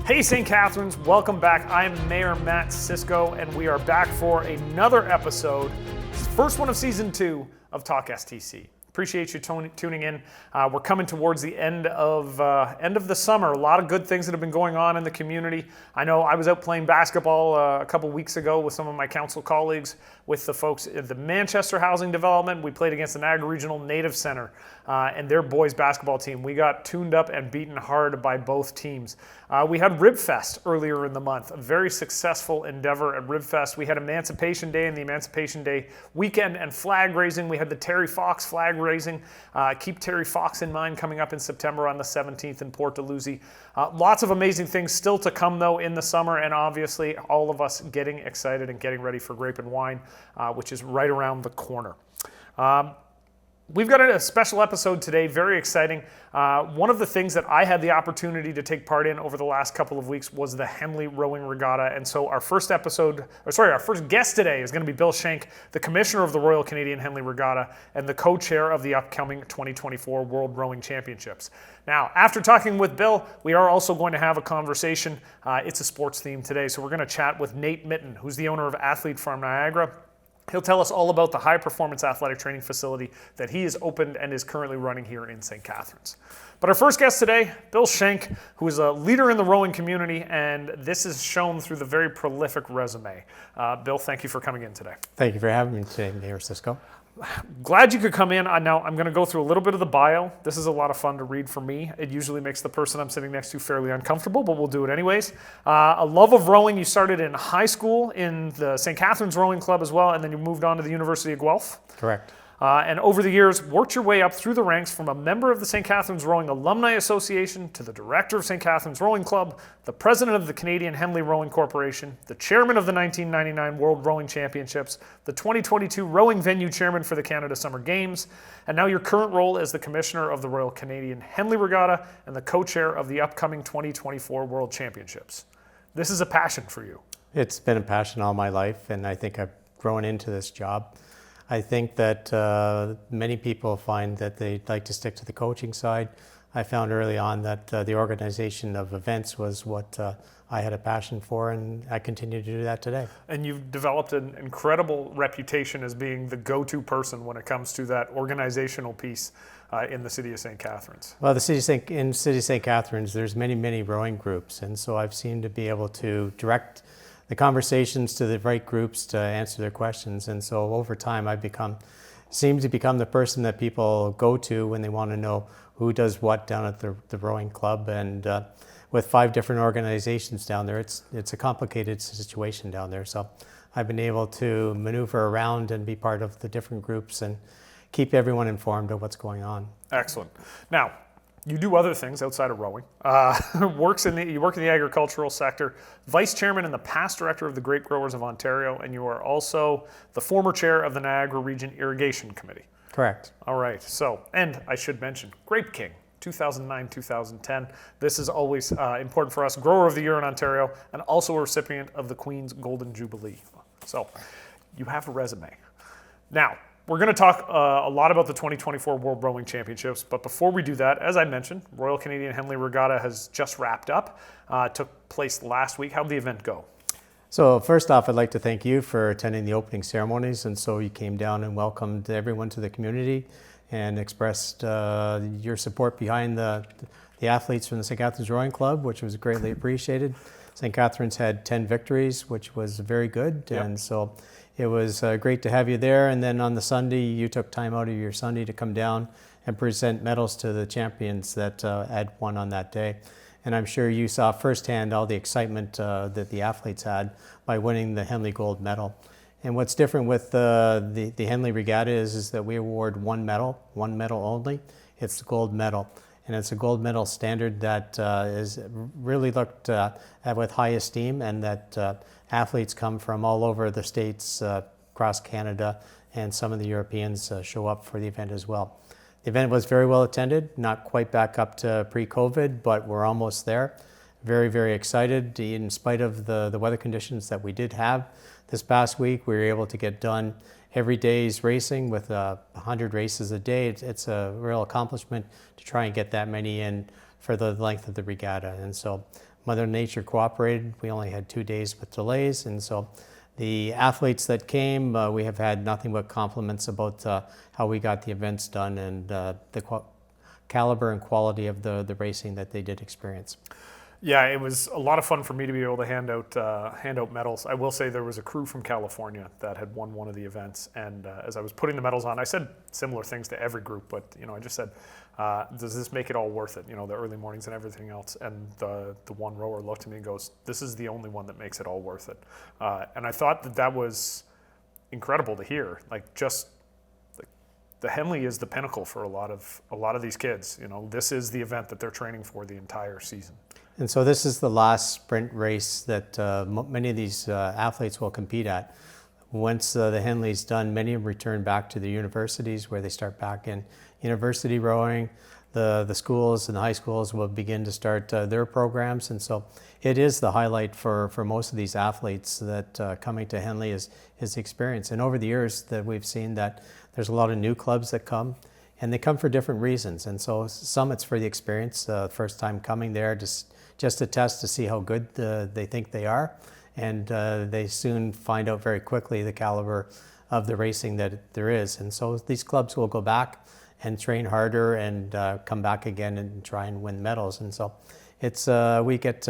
Hey St. Catharines, welcome back. I'm Mayor Matt Cisco, and we are back for another episode, first one of season 2 of talkSTC. Appreciate you tuning in. We're coming towards the end of the summer. A lot of good things that have been going on in the community. I know I was out playing basketball a couple weeks ago with some of my council colleagues, with the folks at the Manchester Housing Development. We played against the Niagara Regional Native Center and their boys basketball team. We got tuned up and beaten hard by both teams. We had Rib Fest earlier in the month, a very successful endeavor at Rib Fest. We had Emancipation Day and the Emancipation Day weekend and flag raising. We had the Terry Fox flag raising. Keep Terry Fox in mind, coming up in September on the 17th in Port Dalhousie. Lots of amazing things still to come though in the summer, and obviously all of us getting excited and getting ready for Grape and Wine, which is right around the corner. We've got a special episode today, very exciting. One of the things that I had the opportunity to take part in over the last couple of weeks was the Henley Rowing Regatta. And so our first guest today is going to be Bill Schenck, the Commissioner of the Royal Canadian Henley Regatta and the co-chair of the upcoming 2024 Wolrd Rowing Championships. Now, after talking with Bill, we are also going to have a conversation. It's a sports theme today, so we're going to chat with Nate Mitton, who's the owner of Athlete Farm Niagara. He'll tell us all about the high-performance athletic training facility that he has opened and is currently running here in St. Catharines. But our first guest today, Bill Schenck, who is a leader in the rowing community, and this is shown through the very prolific resume. Bill, thank you for coming in today. Thank you for having me today, Mayor Cisco. Glad you could come in. Now, I'm going to go through a little bit of the bio. This is a lot of fun to read for me. It usually makes the person I'm sitting next to fairly uncomfortable, but we'll do it anyways. A love of rowing. You started in high school in the St. Catharines Rowing Club as well, and then you moved on to the University of Guelph. Correct. And over the years, worked your way up through the ranks from a member of the St. Catharines Rowing Alumni Association to the director of St. Catharines Rowing Club, the president of the Canadian Henley Rowing Corporation, the chairman of the 1999 Wolrd Rowing Championships, the 2022 rowing venue chairman for the Canada Summer Games, and now your current role as the commissioner of the Royal Canadian Henley Regatta and the co-chair of the upcoming 2024 World Championships. This is a passion for you. It's been a passion all my life, and I think I've grown into this job. I think that many people find that they like to stick to the coaching side. I found early on that the organization of events was what I had a passion for, and I continue to do that today. And you've developed an incredible reputation as being the go-to person when it comes to that organizational piece in the city of St. Catharines. Well, in the city of St. Catharines, there's many rowing groups, and so I've seemed to be able to direct the conversations to the right groups to answer their questions. And so over time, I've seemed to become the person that people go to when they want to know who does what down at the rowing club. And with 5 different organizations down there, it's a complicated situation down there. So I've been able to maneuver around and be part of the different groups and keep everyone informed of what's going on. Excellent. Now, you do other things outside of rowing. You work in the agricultural sector, vice chairman and the past director of the Grape Growers of Ontario, and you are also the former chair of the Niagara Region Irrigation Committee. Correct. All right. So, and I should mention, Grape King, 2009-2010. This is always important for us. Grower of the Year in Ontario, and also a recipient of the Queen's Golden Jubilee. So, you have a resume. Now, we're going to talk a lot about the 2024 World Rowing Championships, but before we do that, as I mentioned, Royal Canadian Henley Regatta has just wrapped up. Took place last week. How'd the event go? So first off, I'd like to thank you for attending the opening ceremonies, and so you came down and welcomed everyone to the community and expressed your support behind the athletes from the St. Catharines Rowing Club, which was greatly appreciated. St. Catharines had 10 victories, which was very good, Yep. And so it was great to have you there. And then on the Sunday, you took time out of your Sunday to come down and present medals to the champions that had won on that day. And I'm sure you saw firsthand all the excitement that the athletes had by winning the Henley Gold Medal. And what's different with the Henley Regatta is that we award one medal only. It's the gold medal. And it's a gold medal standard that is really looked at with high esteem, and that athletes come from all over the states, across Canada, and some of the Europeans show up for the event as well. The event was very well attended, not quite back up to pre-COVID, but we're almost there. Very excited. In spite of the weather conditions that we did have this past week, we were able to get done every day's racing with 100 races a day. It's a real accomplishment to try and get that many in for the length of the regatta. And so Mother Nature cooperated. We only had 2 days with delays, and so the athletes that came, we have had nothing but compliments about how we got the events done and the caliber and quality of the racing that they did experience. Yeah, it was a lot of fun for me to be able to hand out medals. I will say there was a crew from California that had won one of the events, and as I was putting the medals on, I said similar things to every group, but I just said, does this make it all worth it? The early mornings and everything else. And the one rower looked at me and goes, "This is the only one that makes it all worth it." And I thought that was incredible to hear. Just the Henley is the pinnacle for a lot of these kids. This is the event that they're training for the entire season. And so this is the last sprint race that many of these athletes will compete at. Once the Henley's done, many of them return back to the universities where they start back in university rowing. The schools and the high schools will begin to start their programs. And so it is the highlight for most of these athletes that coming to Henley is the experience. And over the years that we've seen that there's a lot of new clubs that come, and they come for different reasons. And so some it's for the experience, first time coming there, just to test to see how good they think they are. And they soon find out very quickly the caliber of the racing that there is. And so these clubs will go back and train harder and come back again and try and win medals. And so it's we get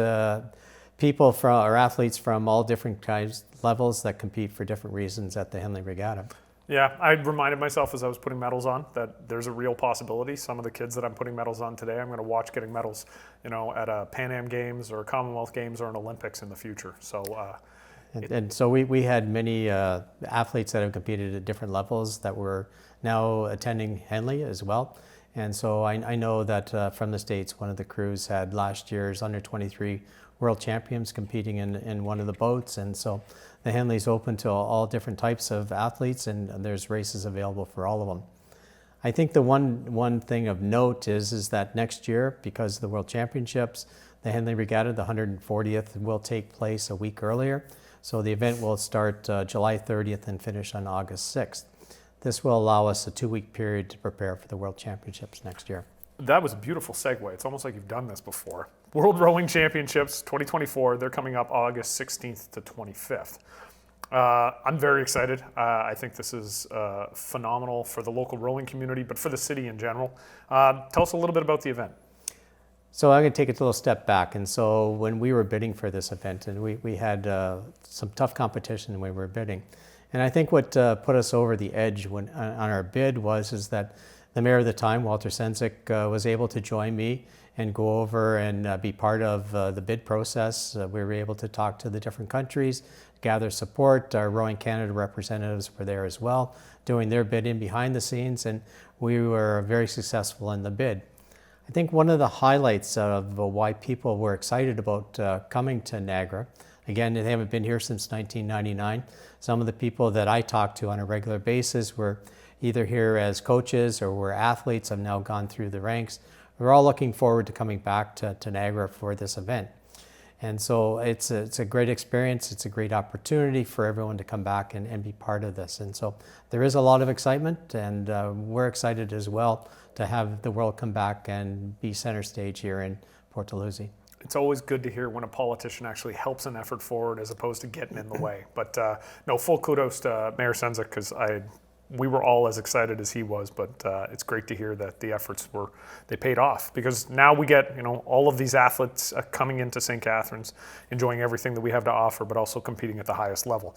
people from or athletes from all different kinds levels that compete for different reasons at the Henley Regatta. Yeah, I reminded myself as I was putting medals on that there's a real possibility. Some of the kids that I'm putting medals on today, I'm going to watch getting medals, at a Pan Am Games or Commonwealth Games or an Olympics in the future. So, and so we had many athletes that have competed at different levels that were now attending Henley as well. And so I know that from the States, one of the crews had last year's under 23 world champions competing in one of the boats. And so the Henley's open to all different types of athletes, and there's races available for all of them. I think the one thing of note is that next year, because of the World Championships, the Henley Regatta, the 140th, will take place a week earlier. So the event will start July 30th and finish on August 6th. This will allow us a 2-week period to prepare for the World Championships next year. That was a beautiful segue. It's almost like you've done this before. World Rowing Championships 2024, they're coming up August 16th to 25th. I'm very excited. I think this is phenomenal for the local rowing community, but for the city in general. Tell us a little bit about the event. So I'm going to take it a little step back. And so when we were bidding for this event, and we had some tough competition when we were bidding. And I think what put us over the edge on our bid is that the mayor of the time, Walter Senzik, was able to join me and go over and be part of the bid process. We were able to talk to the different countries, gather support. Our Rowing Canada representatives were there as well, doing their bidding behind the scenes, and we were very successful in the bid. I think one of the highlights of why people were excited about coming to Niagara, again, they haven't been here since 1999. Some of the people that I talk to on a regular basis were either here as coaches or were athletes, have now gone through the ranks. We're all looking forward to coming back to Niagara for this event. And so it's a great experience. It's a great opportunity for everyone to come back and be part of this. And so there is a lot of excitement, and we're excited as well to have the world come back and be center stage here in Port Dalhousie. It's always good to hear when a politician actually helps an effort forward as opposed to getting in the way. But no, full kudos to Mayor Senzik, because we were all as excited as he was, but it's great to hear that the efforts they paid off, because now we get all of these athletes coming into St. Catharines, enjoying everything that we have to offer, but also competing at the highest level.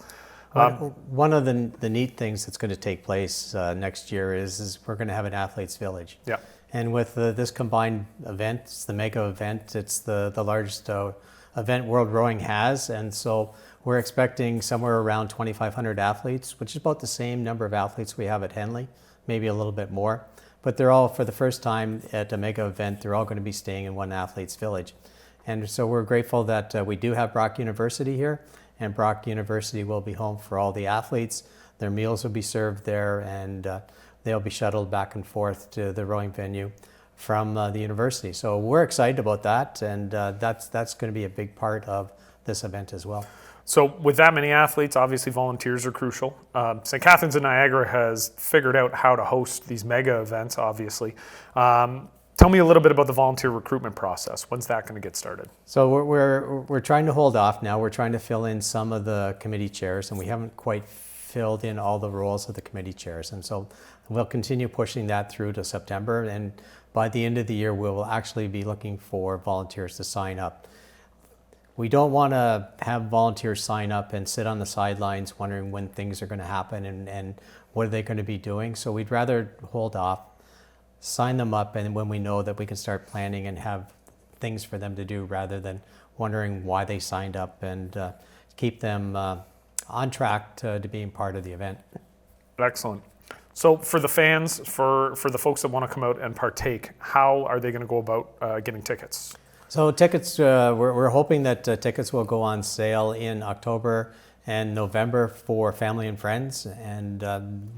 One of the neat things that's going to take place next year is we're going to have an athletes village. Yeah. And with this combined event, it's the mega event, it's the largest event World Rowing has, and so we're expecting somewhere around 2,500 athletes, which is about the same number of athletes we have at Henley, maybe a little bit more. But they're all, for the first time at a mega event, they're all going to be staying in one athletes village. And so we're grateful that we do have Brock University here, and Brock University will be home for all the athletes. Their meals will be served there, and they'll be shuttled back and forth to the rowing venue from the university. So we're excited about that, and that's going to be a big part of this event as well. So with that many athletes, obviously volunteers are crucial. St. Catharines and Niagara has figured out how to host these mega events, obviously. Tell me a little bit about the volunteer recruitment process. When's that going to get started? So we're trying to hold off now. We're trying to fill in some of the committee chairs, and we haven't quite filled in all the roles of the committee chairs. And so we'll continue pushing that through to September. And by the end of the year, we will actually be looking for volunteers to sign up. We don't want to have volunteers sign up and sit on the sidelines wondering when things are going to happen and what are they going to be doing. So we'd rather hold off, sign them up, and when we know that we can start planning and have things for them to do rather than wondering why they signed up, and keep them on track to being part of the event. Excellent. So for the fans, for the folks that want to come out and partake, how are they going to go about getting tickets? So tickets, we're hoping that tickets will go on sale in October and November for family and friends, and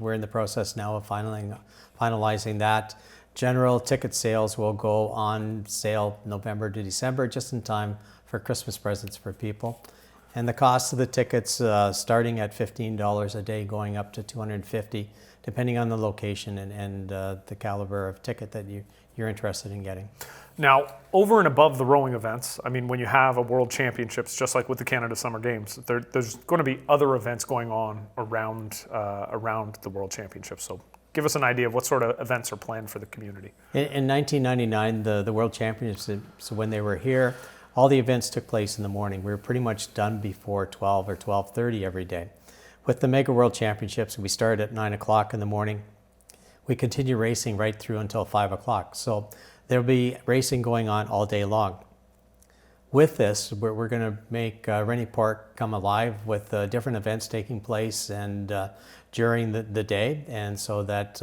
we're in the process now of finalizing that. General ticket sales will go on sale November to December, just in time for Christmas presents for people. And the cost of the tickets starting at $15 a day, going up to $250, depending on the location and the caliber of ticket that you're interested in getting. Now, over and above the rowing events, I mean, when you have a World Championships, just like with the Canada Summer Games, there's going to be other events going on around the World Championships. So give us an idea of what sort of events are planned for the community. In 1999, the World Championships, when they were here, all the events took place in the morning. We were pretty much done before 12 or 12:30 every day. With the Mega World Championships, we started at 9 o'clock in the morning. We continue racing right through until 5 o'clock. So there'll be racing going on all day long. With this, we're going to make Rennie Park come alive with different events taking place and during the day, and so that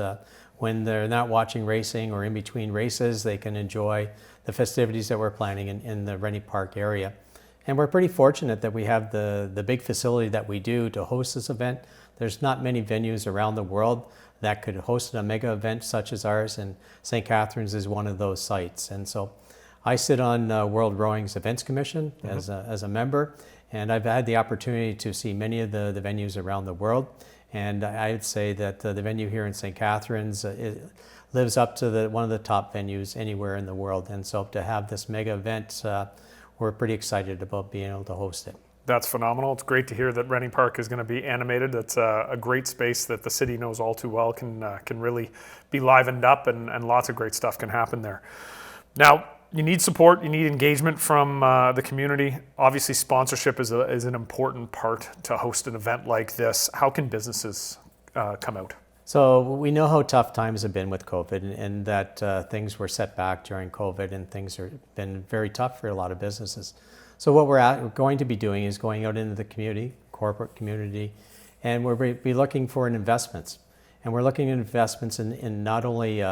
when they're not watching racing or in between races, they can enjoy the festivities that we're planning in the Rennie Park area. And we're pretty fortunate that we have the big facility that we do to host this event. There's not many venues around the world that could host a mega event such as ours, and St. Catharines is one of those sites. And so I sit on Wolrd Rowing's Events Commission as a member, and I've had the opportunity to see many of the venues around the world. And I'd say that the venue here in St. Catharines it lives up to one of the top venues anywhere in the world. And so to have this mega event, we're pretty excited about being able to host it. That's phenomenal. It's great to hear that Rennie Park is going to be animated. That's a great space that the city knows all too well, can really be livened up, and lots of great stuff can happen there. Now, you need support, you need engagement from the community. Obviously, sponsorship is an important part to host an event like this. How can businesses come out? So we know how tough times have been with COVID, and that things were set back during COVID, and things have been very tough for a lot of businesses. So what we're going to be doing is going out into the community, corporate community, and we'll be looking for investments. And we're looking at investments in not only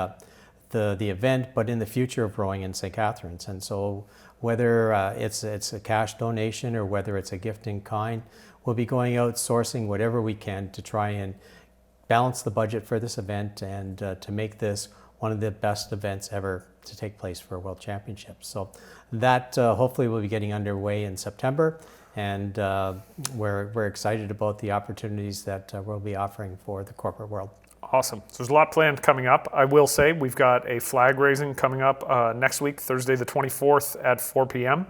the event, but in the future of rowing in St. Catharines. And so whether it's a cash donation or whether it's a gift in kind, we'll be going out sourcing whatever we can to try and balance the budget for this event and to make this one of the best events ever to take place for World Championships. So that hopefully will be getting underway in September, and we're excited about the opportunities that we'll be offering for the corporate world. Awesome. So there's a lot planned coming up. I will say we've got a flag raising coming up next week, Thursday the 24th at 4 p.m.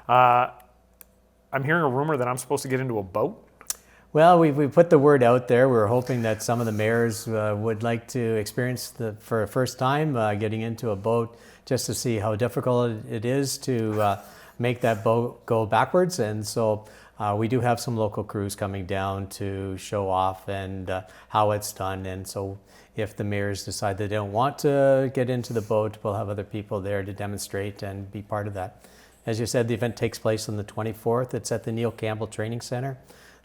I'm hearing a rumor that I'm supposed to get into a boat. Well, we put the word out there. We're hoping that some of the mayors would like to experience for a first time getting into a boat, just to see how difficult it is to make that boat go backwards. And so we do have some local crews coming down to show off and how it's done. And so if the mayors decide they don't want to get into the boat, we'll have other people there to demonstrate and be part of that. As you said, the event takes place on the 24th. It's at the Neil Campbell Training Center.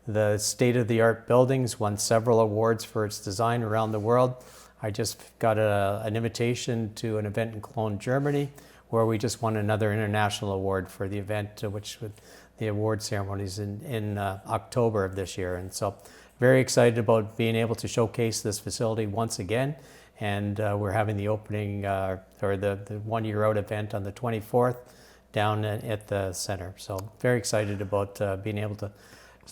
The state-of-the-art buildings won several awards for its design around the world. I just got an invitation to an event in Cologne, Germany, where we just won another international award for the event, which the award ceremonies in October of this year. And so very excited about being able to showcase this facility once again. And we're having the opening or the 1 year out event on the 24th down at the center. So very excited about being able to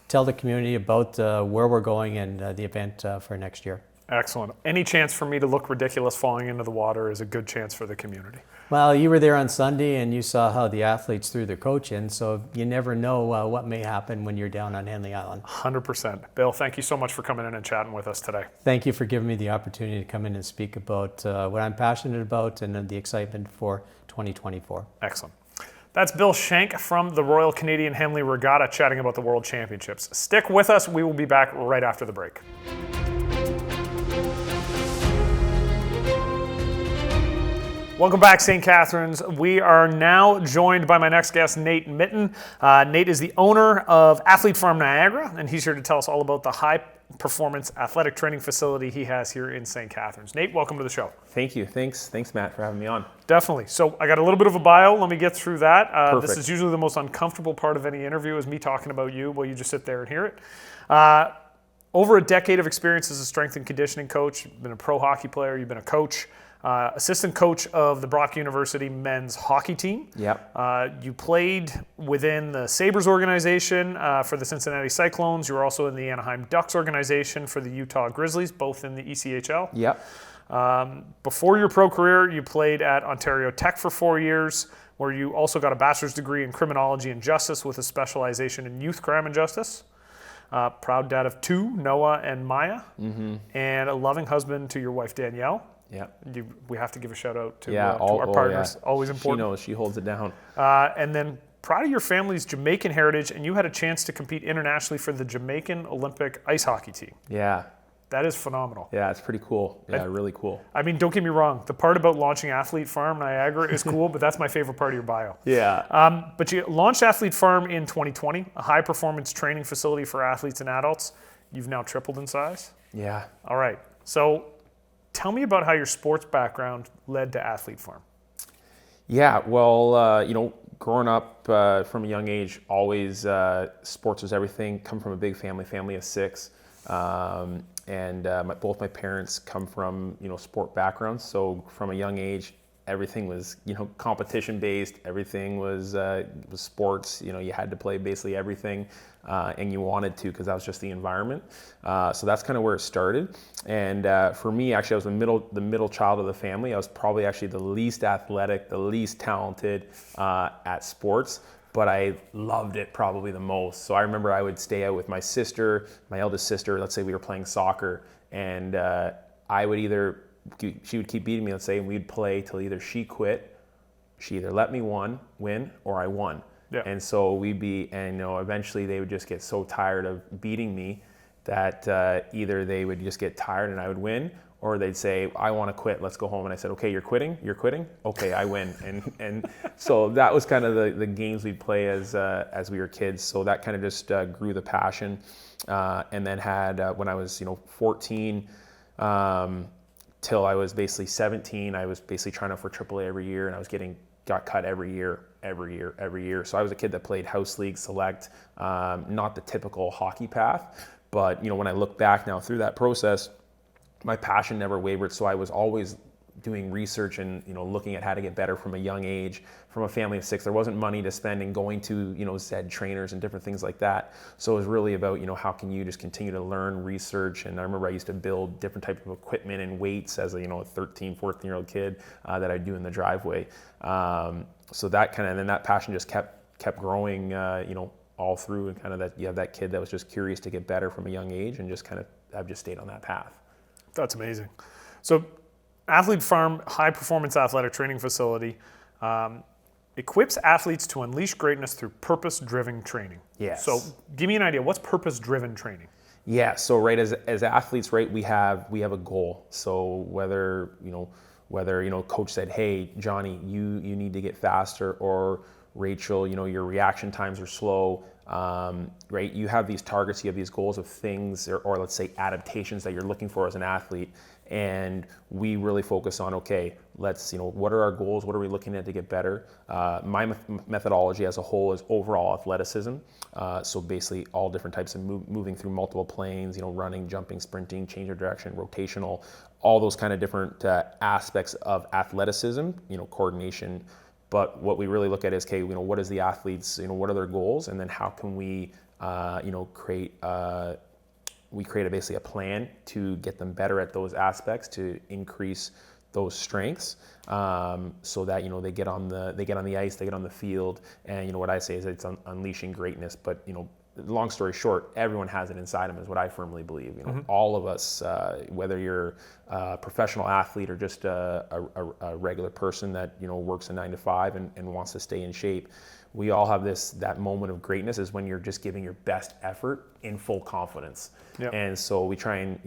tell the community about where we're going and the event for next year. Excellent. Any chance for me to look ridiculous falling into the water is a good chance for the community. Well, you were there on Sunday and you saw how the athletes threw their coach in, so you never know what may happen when you're down on Henley Island. 100%. Bill, thank you so much for coming in and chatting with us today. Thank you for giving me the opportunity to come in and speak about what I'm passionate about and the excitement for 2024. Excellent. That's Bill Schenck from the Royal Canadian Henley Regatta chatting about the World Championships. Stick with us. We will be back right after the break. Welcome back, St. Catharines. We are now joined by my next guest, Nate Mitton. Nate is the owner of Athlete Farm Niagara, and he's here to tell us all about the high-performance athletic training facility he has here in St. Catharines. Nate, welcome to the show. Thank you. Thanks, Matt, for having me on. Definitely. So I got a little bit of a bio. Let me get through that. This Perfect. is usually the most uncomfortable part of any interview is me talking about you while you just sit there and hear it. Over a decade of experience as a strength and conditioning coach. You've been a pro hockey player. You've been a coach. Assistant coach of the Brock University men's hockey team. Yep. You played within the Sabres organization for the Cincinnati Cyclones. You were also in the Anaheim Ducks organization for the Utah Grizzlies, both in the ECHL. Yep. Before your pro career, you played at Ontario Tech for 4 years, where you also got a bachelor's degree in criminology and justice with a specialization in youth crime and justice. Proud dad of 2, Noah and Maya, and a loving husband to your wife, Danielle. Yeah. We have to give a shout out to Yeah. our partners. Yeah. Always important. She knows. She holds it down. And then proud of your family's Jamaican heritage, and you had a chance to compete internationally for the Jamaican Olympic ice hockey team. Yeah. That is phenomenal. Yeah. It's pretty cool. Yeah. Really cool. I mean, don't get me wrong. The part about launching Athlete Farm Niagara is cool, but that's my favorite part of your bio. Yeah. But you launched Athlete Farm in 2020, a high-performance training facility for athletes and adults. You've now tripled in size. Yeah. All right. So tell me about how your sports background led to Athlete Farm. Yeah. Well, growing up from a young age, always sports was everything. Come from a big family of 6. And both my parents come from, sport backgrounds. So from a young age, everything was, competition based. Everything was sports. You had to play basically everything, and you wanted to because that was just the environment. So that's kind of where it started. And for me, actually, I was the middle child of the family. I was probably actually the least athletic, the least talented at sports. But I loved it probably the most. So I remember I would stay out with my sister, my eldest sister. Let's say we were playing soccer, and she would keep beating me, let's say, and we'd play till either she quit, she either let me win, or I won. Yeah. And so we'd be, and eventually they would just get so tired of beating me that either they would just get tired and I would win, or they'd say, I want to quit, let's go home. And I said, okay, you're quitting? Okay, I win. And so that was kind of the games we'd play as we were kids. So that kind of just grew the passion. And then had, when I was 14, till I was basically 17, I was basically trying out for AAA every year, and I was got cut every year. So I was a kid that played house league, select, not the typical hockey path. But when I look back now through that process, my passion never wavered. So I was always doing research and looking at how to get better from a young age. From a family of 6, there wasn't money to spend in going to Zed trainers and different things like that. So it was really about how can you just continue to learn, research. And I remember I used to build different types of equipment and weights as a 13, 14-year-old kid that I'd do in the driveway. So that kind of, then that passion just kept growing all through, and kind of that you have that kid that was just curious to get better from a young age, and just kind of I've just stayed on that path. That's amazing. So Athlete Farm, high-performance athletic training facility, equips athletes to unleash greatness through purpose-driven training. Yes. So give me an idea. What's purpose-driven training? Yeah. So right, as athletes, right, we have a goal. So whether coach said, hey, Johnny, you need to get faster, or Rachel, your reaction times are slow. Right? You have these targets, you have these goals of things, or let's say adaptations that you're looking for as an athlete. And we really focus on, okay, let's, what are our goals? What are we looking at to get better? My methodology as a whole is overall athleticism. So basically all different types of moving through multiple planes, running, jumping, sprinting, change of direction, rotational, all those kind of different aspects of athleticism, coordination. But what we really look at is, okay, what is the athletes, what are their goals? And then how can we, create, we created basically a plan to get them better at those aspects, to increase those strengths, so that they get on the ice, they get on the field, and what I say is it's unleashing greatness. But long story short, everyone has it inside them, is what I firmly believe. All of us, whether you're a professional athlete or just a regular person that works a 9 to 5 and wants to stay in shape, we all have that moment of greatness is when you're just giving your best effort in full confidence. Yep. And so we try and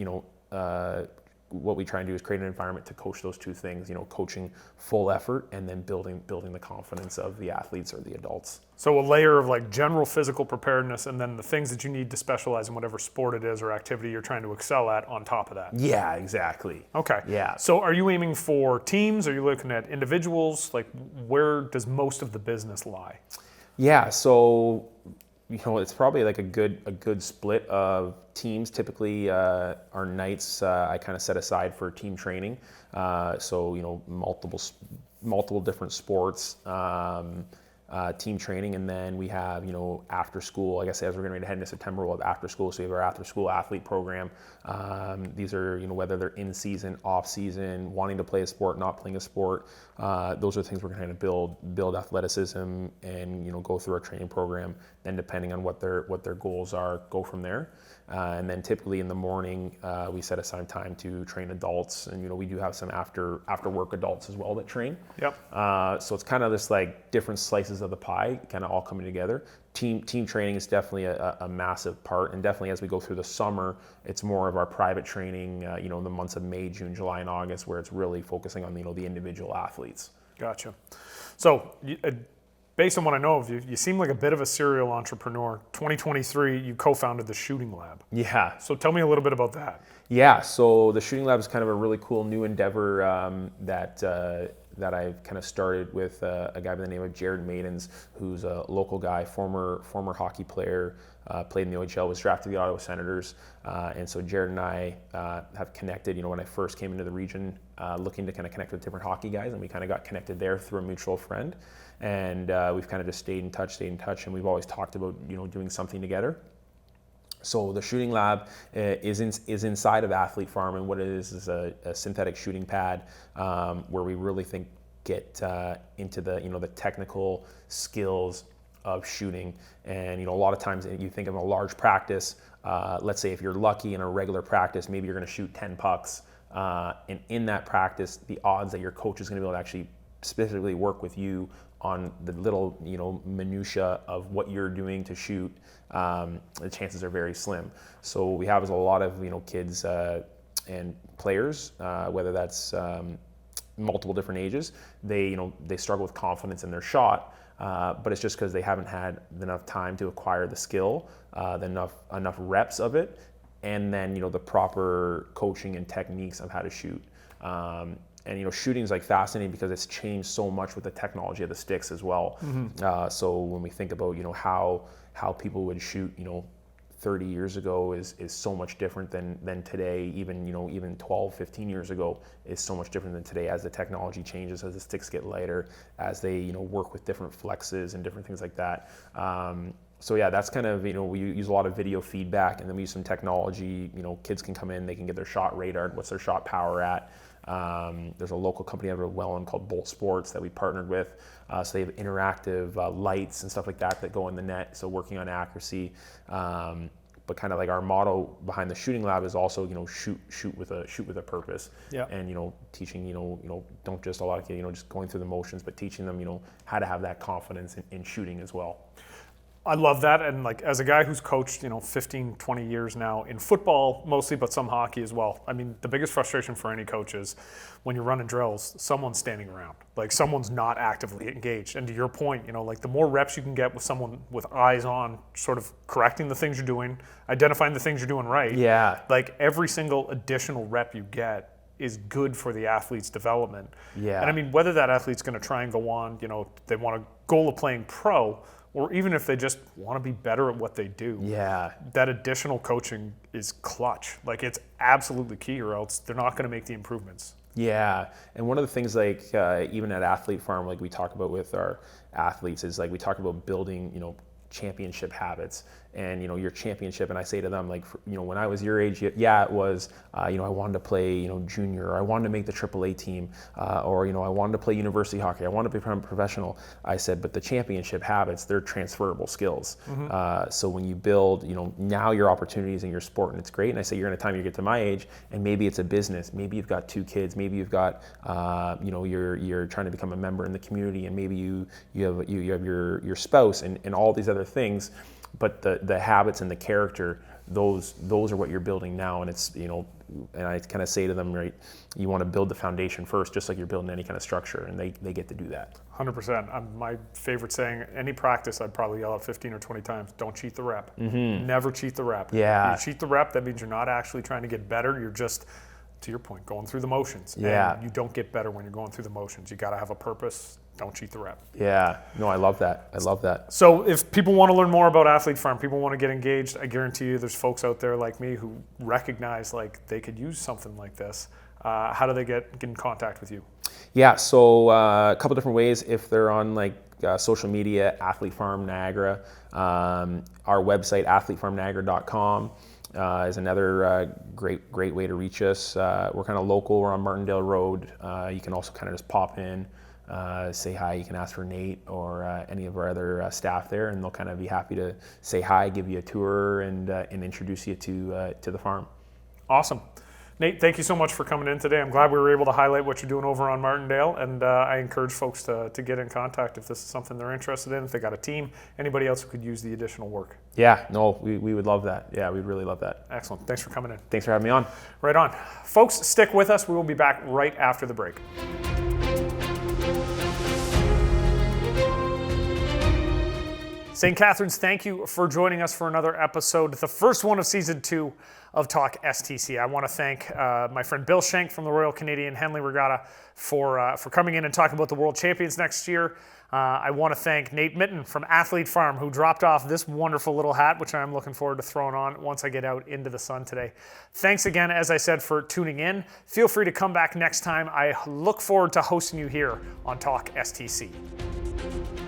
what we try and do is create an environment to coach those two things, coaching full effort and then building the confidence of the athletes or the adults. So a layer of like general physical preparedness and then the things that you need to specialize in whatever sport it is or activity you're trying to excel at on top of that. Yeah, exactly. Okay. Yeah. So are you aiming for teams? Are you looking at individuals? Like where does most of the business lie? Yeah, so it's probably like a good split of teams. Typically, our nights I kind of set aside for team training. So multiple different sports, team training, and then we have after school. I guess as we're going to head into September, we'll have after school. So we have our after school athlete program. These are whether they're in season, off season, wanting to play a sport, not playing a sport. Those are things we're going to build athleticism and go through our training program. Then depending on what their goals are, go from there. And then typically in the morning, we set aside time to train adults, and we do have some after work adults as well that train. Yep. So it's kind of this like different slices of the pie, kind of all coming together. Team training is definitely a massive part, and definitely as we go through the summer, it's more of our private training. In the months of May, June, July, and August, where it's really focusing on the individual athletes. Gotcha. So. Based on what I know of you, you seem like a bit of a serial entrepreneur. 2023, you co-founded the Shooting Lab. Yeah. So tell me a little bit about that. Yeah. So the Shooting Lab is kind of a really cool new endeavor that I've kind of started with a guy by the name of Nate Mitton, who's a local guy, former hockey player, played in the OHL, was drafted to the Ottawa Senators, and so Jared and I have connected. When I first came into the region, looking to kind of connect with different hockey guys, and we kind of got connected there through a mutual friend. And we've kind of just stayed in touch, and we've always talked about doing something together. So the Shooting Lab is inside of Athlete Farm, and what it is a synthetic shooting pad where we really get into the technical skills of shooting. And a lot of times you think of a large practice. Let's say if you're lucky in a regular practice, maybe you're going to shoot 10 pucks, and in that practice, the odds that your coach is going to be able to actually specifically work with you on the little minutia of what you're doing to shoot, the chances are very slim. So what we have is a lot of kids and players, whether that's multiple different ages. They struggle with confidence in their shot, but it's just because they haven't had enough time to acquire the skill, enough reps of it, and then the proper coaching and techniques of how to shoot. And shooting is like fascinating because it's changed so much with the technology of the sticks as well. Mm-hmm. So when we think about how people would shoot 30 years ago is so much different than today. Even 12, 15 years ago is so much different than today as the technology changes, as the sticks get lighter, as they work with different flexes and different things like that. So yeah, that's kind of, we use a lot of video feedback, and then we use some technology. Kids can come in, they can get their shot radared, what's their shot power at. There's a local company out of Welland called Bolt Sports that we partnered with. So they have interactive lights and stuff like that go in the net. So working on accuracy. But kind of like our motto behind the Shooting Lab is also, shoot with a purpose. Yeah. And teaching, don't just a lot of kids, just going through the motions, but teaching them, how to have that confidence in shooting as well. I love that, and like as a guy who's coached 15, 20 years now in football mostly, but some hockey as well. I mean, the biggest frustration for any coach is when you're running drills, someone's standing around, like someone's not actively engaged. And to your point, like the more reps you can get with someone with eyes on, sort of correcting the things you're doing, identifying the things you're doing right. Yeah. Like every single additional rep you get is good for the athlete's development. Yeah. And I mean, whether that athlete's going to try and go on, they want a goal of playing pro, or even if they just want to be better at what they do, that additional coaching is clutch. Like it's absolutely key, or else they're not going to make the improvements. Yeah, and one of the things even at Athlete Farm, like we talk about with our athletes, is like we talk about building, championship habits and, your championship. And I say to them, like, when I was your age, yeah, it was, I wanted to play, junior, or I wanted to make the AAA team, or, I wanted to play university hockey, I wanted to become professional. I said, but the championship habits, they're transferable skills. So when you build, now your opportunities in your sport, and it's great. And I say, you're in a time you get to my age, and maybe it's a business, maybe you've got 2 kids, maybe you've got, you're trying to become a member in the community, and maybe you have your spouse and all these other things. But the habits and the character, those are what you're building now. And it's, and I kind of say to them, right, you want to build the foundation first, just like you're building any kind of structure, and they get to do that. 100%. My favorite saying, any practice, I'd probably yell out 15 or 20 times, don't cheat the rep. Never cheat the rep. Yeah. If you cheat the rep, that means you're not actually trying to get better. You're just, to your point, going through the motions. Yeah. And you don't get better when you're going through the motions. You got to have a purpose. Don't cheat the rep. Yeah. No, I love that. I love that. So if people want to learn more about Athlete Farm, people want to get engaged, I guarantee you there's folks out there like me who recognize like they could use something like this. How do they get in contact with you? Yeah, so a couple different ways. If they're on social media, Athlete Farm Niagara, our website, athletefarmniagara.com. Is another great way to reach us. We're kind of local. We're on Martindale Road. You can also kind of just pop in, say hi. You can ask for Nate or any of our other staff there, and they'll kind of be happy to say hi, give you a tour, and introduce you to the farm. Awesome. Nate, thank you so much for coming in today. I'm glad we were able to highlight what you're doing over on Martindale, and I encourage folks to get in contact if this is something they're interested in, if they got a team, anybody else who could use the additional work. Yeah, no, we would love that. Yeah, we'd really love that. Excellent. Thanks for coming in. Thanks for having me on. Right on. Folks, stick with us. We will be back right after the break. St. Catharines, thank you for joining us for another episode, the first one of season 2 of talkSTC. I want to thank my friend Bill Schenck from the Royal Canadian Henley Regatta for coming in and talking about the World Champions next year. I want to thank Nate Mitton from Athlete Farm, who dropped off this wonderful little hat, which I'm looking forward to throwing on once I get out into the sun today. Thanks again, as I said, for tuning in. Feel free to come back next time. I look forward to hosting you here on talkSTC.